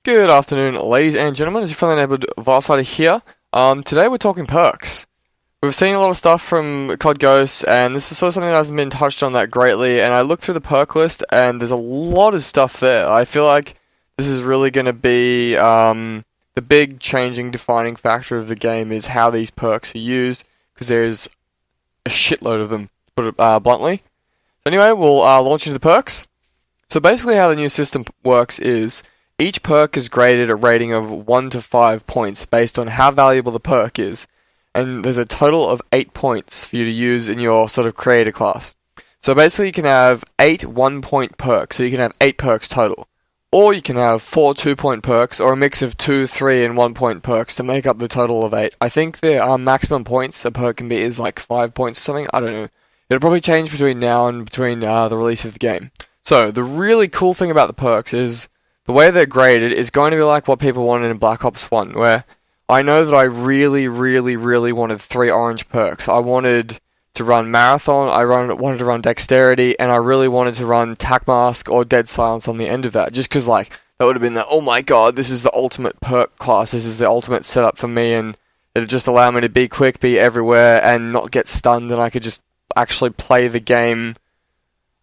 Good afternoon, ladies and gentlemen. As you're friendly neighborhood Vilesyder here. Today we're talking perks. We've seen a lot of stuff from CoD Ghosts, and this is sort of something that hasn't been touched on that greatly. And I looked through the perk list, and there's a lot of stuff there. I feel like this is really going to be the big changing, defining factor of the game is how these perks are used, because there's a shitload of them, to put it bluntly. So anyway, we'll launch into the perks. So basically, how the new system works is each perk is graded a rating of 1 to 5 points based on how valuable the perk is, and there's a total of 8 points for you to use in your sort of creator class. So basically you can have 8 1-point perks, so you can have 8 perks total. Or you can have 4 2-point perks, or a mix of 2, 3, and 1-point perks to make up the total of 8. I think the maximum points a perk can be is like 5 points or something, I don't know. It'll probably change between now and between the release of the game. So the really cool thing about the perks is the way they're graded is going to be like what people wanted in Black Ops 1, where I know that I really wanted 3 orange perks. I wanted to run Marathon, wanted to run Dexterity, and I really wanted to run Tac Mask or Dead Silence on the end of that, just because like, that would have been the, oh my god, this is the ultimate perk class, this is the ultimate setup for me, and it'd just allow me to be quick, be everywhere, and not get stunned, and I could just actually play the game,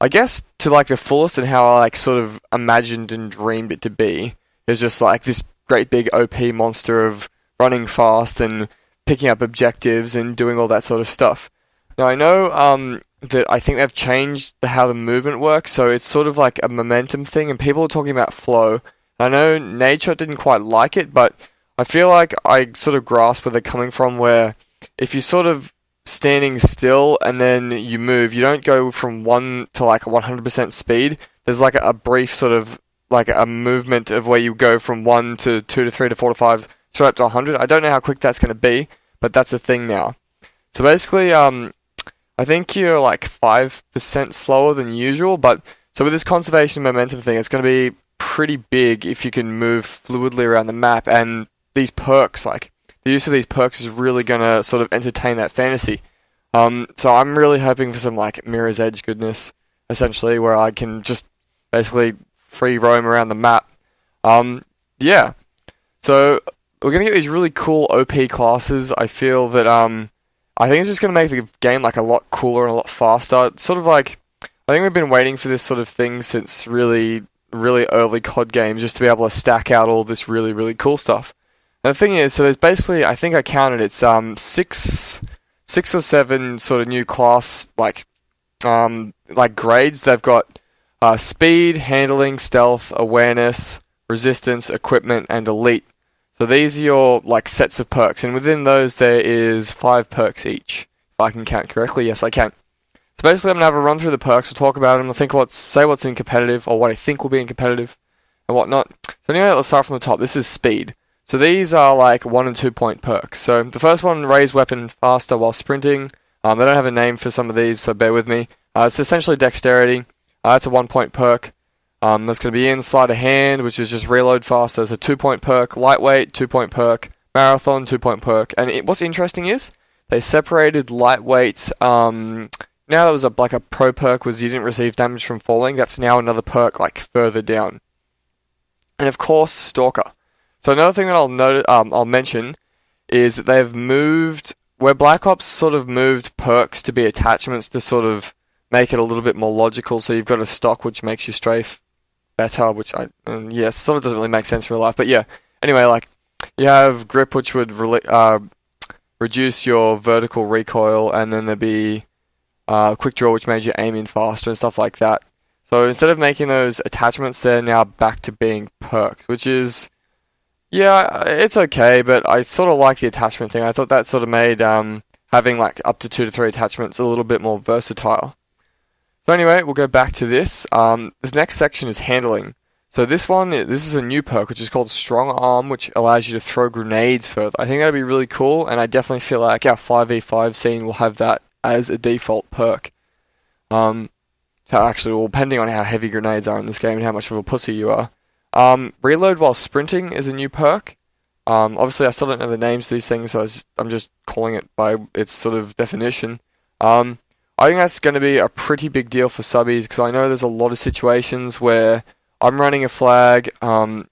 I guess, to like the fullest, and how I like sort of imagined and dreamed it to be. It's just like this great big OP monster of running fast and picking up objectives and doing all that sort of stuff. Now I know that I think they've changed how the movement works, so it's sort of like a momentum thing, and people are talking about flow. I know Nadeshot didn't quite like it, but I feel like I sort of grasp where they're coming from, where if you sort of standing still and then you move, you don't go from 1 to like 100% speed. There's like a brief sort of like a movement of where you go from 1 to 2 to 3 to 4 to 5 straight up to 100. I don't know how quick that's going to be, but that's a thing now. So basically, I think you're like 5% slower than usual, but so with this conservation momentum thing, it's going to be pretty big if you can move fluidly around the map, and these perks, like the use of these perks is really going to sort of entertain that fantasy. So I'm really hoping for some like Mirror's Edge goodness, essentially, where I can just basically free roam around the map. Yeah. So we're going to get these really cool OP classes. I feel that I think it's just going to make the game like a lot cooler and a lot faster. It's sort of like, I think we've been waiting for this sort of thing since really early COD games, just to be able to stack out all this really cool stuff. And the thing is, so there's basically, I think I counted, it's 6 or 7 sort of new class like grades. They've got speed, handling, stealth, awareness, resistance, equipment, and elite. So these are your like sets of perks, and within those there is 5 perks each. If I can count correctly, yes I can. So basically I'm going to have a run through the perks, we'll talk about them, say what's in competitive, or what I think will be in competitive, and whatnot. So anyway, let's start from the top. This is speed. So these are like 1 and 2 point perks. So the first one, raise weapon faster while sprinting. They don't have a name for some of these, so bear with me. It's essentially dexterity. That's a 1 point perk. That's going to be in sleight of hand, which is just reload faster. It's a 2 point perk. Lightweight, 2 point perk. Marathon, 2 point perk. And what's interesting is they separated lightweight. Now there was like a pro perk was you didn't receive damage from falling. That's now another perk like further down. And of course, Stalker. So another thing that I'll mention is that they've moved, where Black Ops sort of moved perks to be attachments to sort of make it a little bit more logical. So you've got a stock which makes you strafe better, which sort of doesn't really make sense in real life. But yeah, anyway, like you have grip, which would reduce your vertical recoil, and then there'd be quick draw, which made you aim in faster and stuff like that. So instead of making those attachments, they're now back to being perks, which is, yeah, it's okay, but I sort of like the attachment thing. I thought that sort of made having like up to 2 to 3 attachments a little bit more versatile. So anyway, we'll go back to this. This next section is handling. So this is a new perk, which is called Strong Arm, which allows you to throw grenades further. I think that'd be really cool, and I definitely feel like our 5v5 scene will have that as a default perk. So actually, well, depending on how heavy grenades are in this game and how much of a pussy you are. Reload while sprinting is a new perk. Obviously, I still don't know the names of these things, so I'm just calling it by its sort of definition. I think that's going to be a pretty big deal for subbies, because I know there's a lot of situations where I'm running a flag, and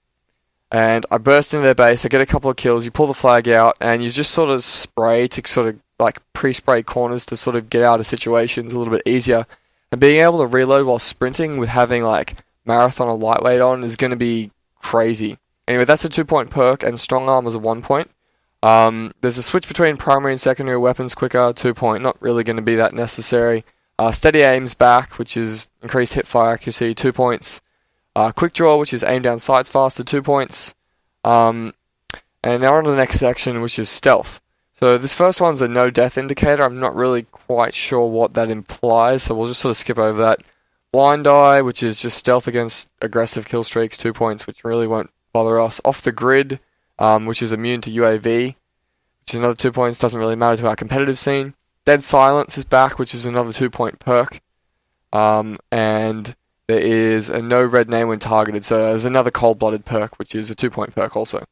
and I burst into their base, I get a couple of kills, you pull the flag out, and you just sort of spray to sort of like pre-spray corners to sort of get out of situations a little bit easier. And being able to reload while sprinting with having like Marathon or Lightweight on is going to be crazy. Anyway, that's a 2-point perk, and Strong Arm is a 1-point. There's a switch between primary and secondary weapons quicker, 2-point, not really going to be that necessary. Steady Aim's back, which is increased hip fire accuracy, 2 points. Quick Draw, which is aim down sights faster, 2 points. And now on to the next section, which is Stealth. So this first one's a no death indicator. I'm not really quite sure what that implies, so we'll just sort of skip over that. Blind Eye, which is just stealth against aggressive kill streaks, 2 points, which really won't bother us. Off the Grid, which is immune to UAV, which is another 2 points, doesn't really matter to our competitive scene. Dead Silence is back, which is another 2-point perk. And there is a no red name when targeted, so there's another Cold-Blooded perk, which is a 2-point perk also.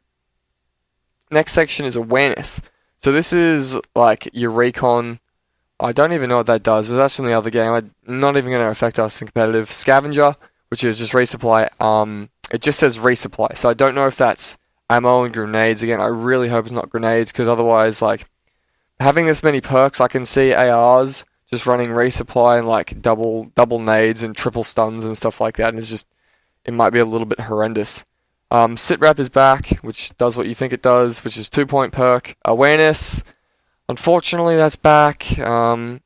Next section is Awareness. So this is like your recon. I don't even know what that does, but that's from the other game. I'm not even going to affect us in competitive. Scavenger, which is just resupply. It just says resupply, so I don't know if that's ammo and grenades again. I really hope it's not grenades, because otherwise, like, having this many perks, I can see ARs just running resupply and like double nades and triple stuns and stuff like that, and it's just, it might be a little bit horrendous. Sit Rep is back, which does what you think it does, which is 2-point perk. Awareness, unfortunately, that's back. It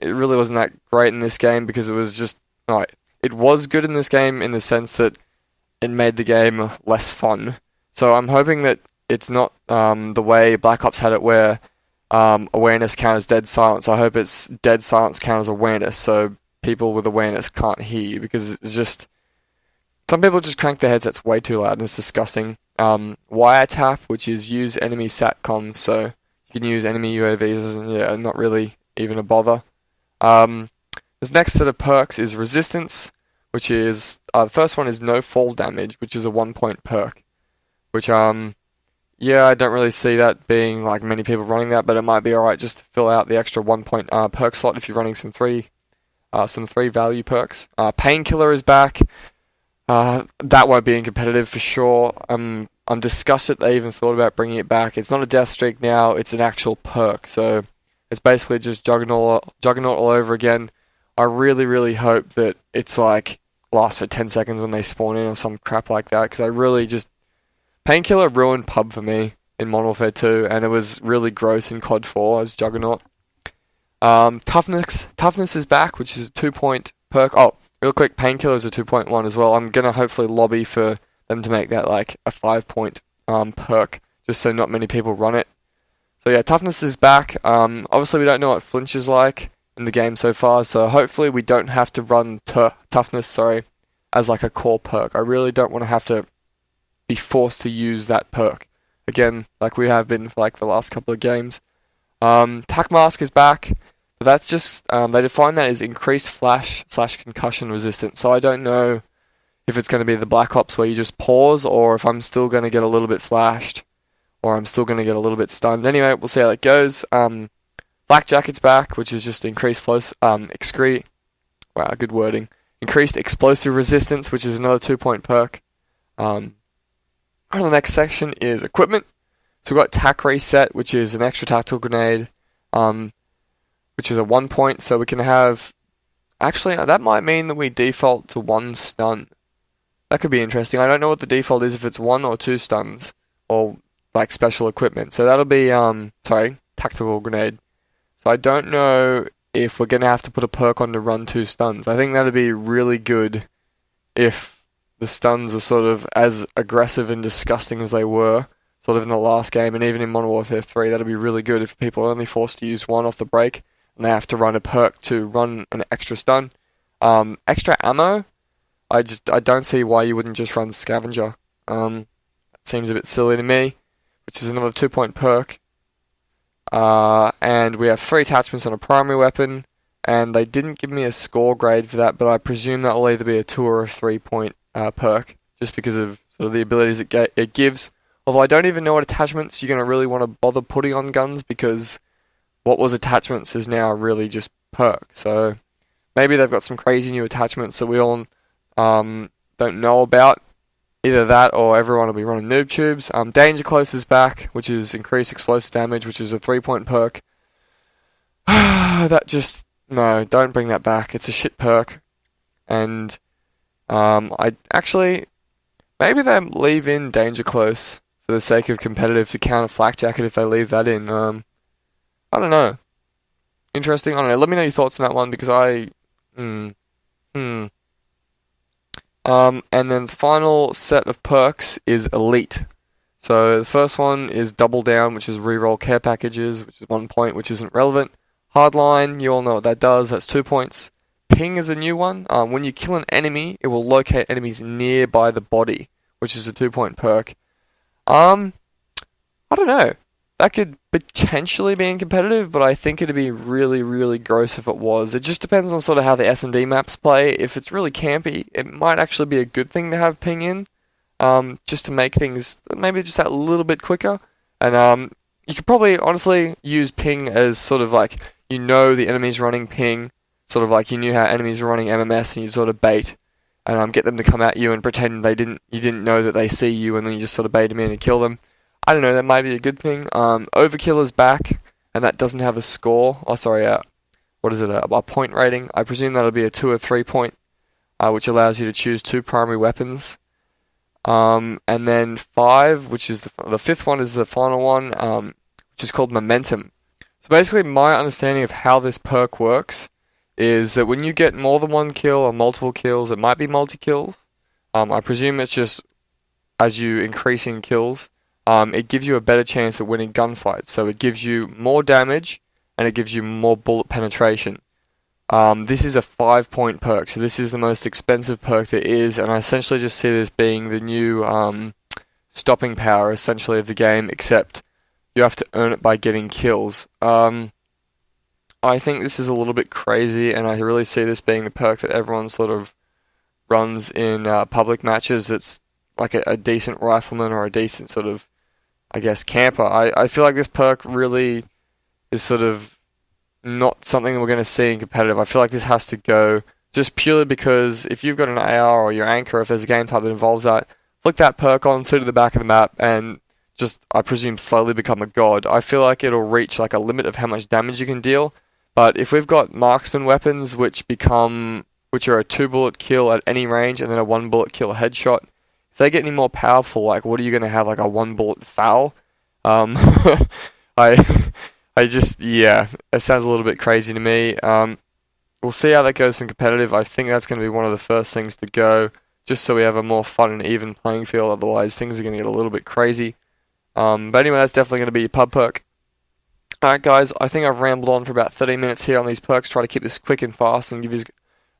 really wasn't that great in this game because it was just, it was good in this game in the sense that it made the game less fun. So I'm hoping that it's not the way Black Ops had it where awareness counters dead silence. I hope it's dead silence counters awareness, so people with awareness can't hear you, because it's just, some people just crank their headsets way too loud and it's disgusting. Wiretap, which is use enemy satcoms, so you can use enemy UAVs, and yeah, not really even a bother. This next set of perks is Resistance, which is, the first one is no fall damage, which is a 1-point perk, which, yeah, I don't really see that being like many people running that, but it might be alright just to fill out the extra 1-point perk slot if you're running some three value perks. Painkiller is back. That won't be in competitive for sure. I'm disgusted they even thought about bringing it back. It's not a death streak now, it's an actual perk, so it's basically just Juggernaut all over again. I really hope that it's like lasts for 10 seconds when they spawn in or some crap like that, because I really just, Painkiller ruined pub for me in Modern Warfare 2, and it was really gross in COD 4 as Juggernaut. Toughness is back, which is a 2-point perk. Oh, real quick, Painkiller is a 2.1 as well. I'm going to hopefully lobby for them to make that like a 5-point perk, just so not many people run it. So yeah, Toughness is back. Obviously we don't know what Flinch is like in the game so far, so hopefully we don't have to run Toughness, as like a core perk. I really don't want to have to be forced to use that perk again, like we have been for like the last couple of games. Tac Mask is back, but that's just, they define that as increased flash/concussion resistance, so I don't know if it's going to be the Black Ops where you just pause, or if I'm still going to get a little bit flashed, or I'm still going to get a little bit stunned. Anyway, we'll see how that goes. Black Jacket's back, which is just increased good wording. Increased explosive resistance, which is another 2-point perk. On the next section is equipment. So we've got Tac Reset, which is an extra tactical grenade, which is a 1-point, so we can have, actually that might mean that we default to 1 stun. That could be interesting. I don't know what the default is, if it's 1 or 2 stuns, or like special equipment. So that'll be, tactical grenade. So I don't know if we're going to have to put a perk on to run 2 stuns. I think that'd be really good if the stuns are sort of as aggressive and disgusting as they were sort of in the last game, and even in Modern Warfare 3. That'd be really good if people are only forced to use 1 off the break and they have to run a perk to run an extra stun. Extra ammo, I don't see why you wouldn't just run Scavenger. That seems a bit silly to me, which is another 2-point perk. And we have 3 attachments on a primary weapon, and they didn't give me a score grade for that, but I presume that will either be a 2 or a 3-point perk, just because of sort of the abilities it gives. Although I don't even know what attachments you're going to really want to bother putting on guns, because what was attachments is now really just perk. So maybe they've got some crazy new attachments that we all don't know about. Either that or everyone will be running noob tubes. Danger Close is back, which is increased explosive damage, which is a 3-point perk. No, don't bring that back. It's a shit perk. And maybe they leave in Danger Close for the sake of competitive to counter Flak Jacket if they leave that in. I don't know. Interesting. I don't know. Let me know your thoughts on that one because and then the final set of perks is Elite. So the first one is Double Down, which is reroll care packages, which is 1 point, which isn't relevant. Hardline, you all know what that does. That's 2 points. Ping is a new one. When you kill an enemy, it will locate enemies nearby the body, which is a 2-point perk. I don't know. That could potentially be in competitive, but I think it'd be really, really gross if it was. It just depends on sort of how the S&D maps play. If it's really campy, it might actually be a good thing to have ping in, just to make things maybe just that little bit quicker. And you could probably honestly use ping as sort of like, you know the enemy's running ping, sort of like you knew how enemies were running MMS and you sort of bait and get them to come at you and pretend you didn't know that they see you, and then you just sort of bait them in and kill them. I don't know, that might be a good thing. Overkill is back, and that doesn't have a score. Oh, sorry, what is it? A point rating. I presume that'll be a 2 or 3 point, which allows you to choose 2 primary weapons. And then 5, which is the fifth one, is the final one, which is called Momentum. So basically, my understanding of how this perk works is that when you get more than 1 kill or multiple kills, it might be multi-kills. I presume it's just as you increasing kills, it gives you a better chance at winning gunfights. So it gives you more damage and it gives you more bullet penetration. This is a 5-point perk, so this is the most expensive perk there is, and I essentially just see this being the new stopping power essentially of the game, except you have to earn it by getting kills. I think this is a little bit crazy, and I really see this being the perk that everyone sort of runs in public matches. That's like a decent rifleman or a decent sort of, I guess, camper. I feel like this perk really is sort of not something that we're going to see in competitive. I feel like this has to go just purely because if you've got an AR or your anchor, if there's a game type that involves that, flick that perk on, sit at the back of the map, and just, I presume, slowly become a god. I feel like it'll reach like a limit of how much damage you can deal. But if we've got marksman weapons which are a 2-bullet kill at any range and then a 1-bullet kill headshot, if they get any more powerful, like what are you going to have, like a 1-bullet foul? It sounds a little bit crazy to me. We'll see how that goes from competitive. I think that's going to be one of the first things to go, just so we have a more fun and even playing field. Otherwise, things are going to get a little bit crazy. But anyway, that's definitely going to be your pub perk. Alright guys, I think I've rambled on for about 30 minutes here on these perks. Try to keep this quick and fast and give you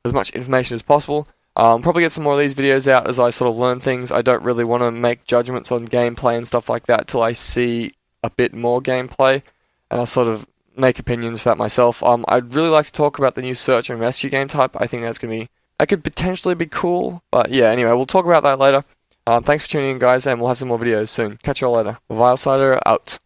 as much information as possible. Probably get some more of these videos out as I sort of learn things. I don't really want to make judgments on gameplay and stuff like that till I see a bit more gameplay, and I'll sort of make opinions for that myself. I'd really like to talk about the new search and rescue game type. I think that could potentially be cool. But yeah, anyway, we'll talk about that later. Thanks for tuning in guys, and we'll have some more videos soon. Catch you all later. Vilesyder out.